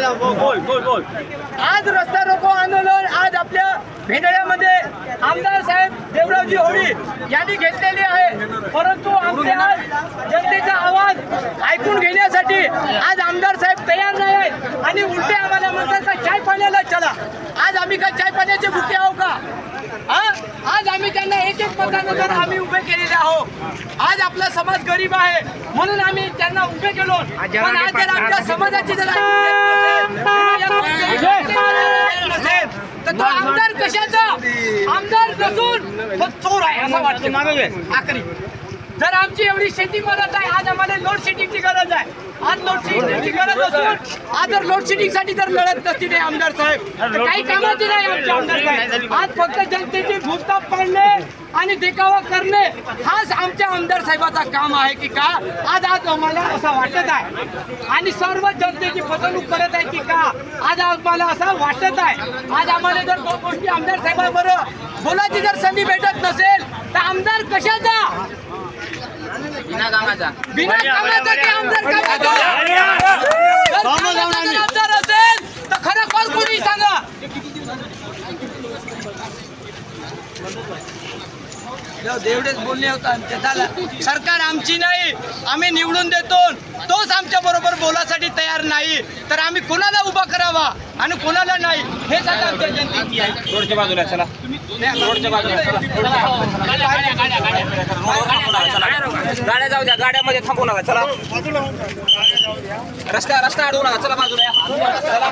आज रस्ता रोको आंदोलन आज आपल्या भेंडळ्यामध्ये आमदार साहेब देवरावजी होळी यांनी घेतलेली आहे, परंतु आमच्या जनतेचा आवाज ऐकून घेण्यासाठी आज आमदार साहेब तयार नाही आहेत आणि उलटे आम्हाला म्हणतात का चाय पाण्याला चला. आज आम्ही का चाय पाण्याचे भुके आहो का? आज आम्ही त्यांना एक मतानुसार आम्ही उभे केलेले आहोत. आज आपला समाज गरीब आहे म्हणून आम्ही त्यांना उभे केलो, पण आज जर आमच्या समाजाची जर तर तो आमदार कशाचा? आमदार नसून तो चोर आहे असं वाटतं आखरी. जर आमची एवढी शेती मदत आहे, आज आम्हाला लोड शेडिंगची गरज आहे. आज लोड शेडिंगची गरज असून आज जर लोड शेडिंगसाठी जर लढत नसती नाही आमदार साहेब तर काही कामाची नाही आमचे आमदार साहेब. आज फक्त जनतेची भूकताप पाडणे आणि देखावा करणे हाच आमच्या आमदार साहेबाचा काम आहे की का? आज आम्हाला असं वाटत आहे आणि सर्व जनतेची फसवणूक करत आहे की का? आज आम्हाला असं वाटत आहे. आज आम्हाला जर दोन गोष्टी आमदार साहेबांबरोबर बोलायची जर संधी भेटत नसेल तर आमदार कशाचा? बिना कामाचा की आमदार आमदार असेल तर खरं कोण कोणी सांगा. एवढेच बोलणे होतं आमच्या. झालं सरकार आमची नाही, आम्ही निवडून देतो, तोच आमच्या बरोबर बोलासाठी तयार नाही तर आम्ही कोणाला उभा करावा आणि कोणाला नाही हेच आता आमच्या जनतेची आहे. रोडच्या बाजूला चला, रोडच्या बाजूला गाड्या जाऊ द्या, गाड्यामध्ये थांबू नका. चला रस्ता अडवू नका. चला बाजूला या. चला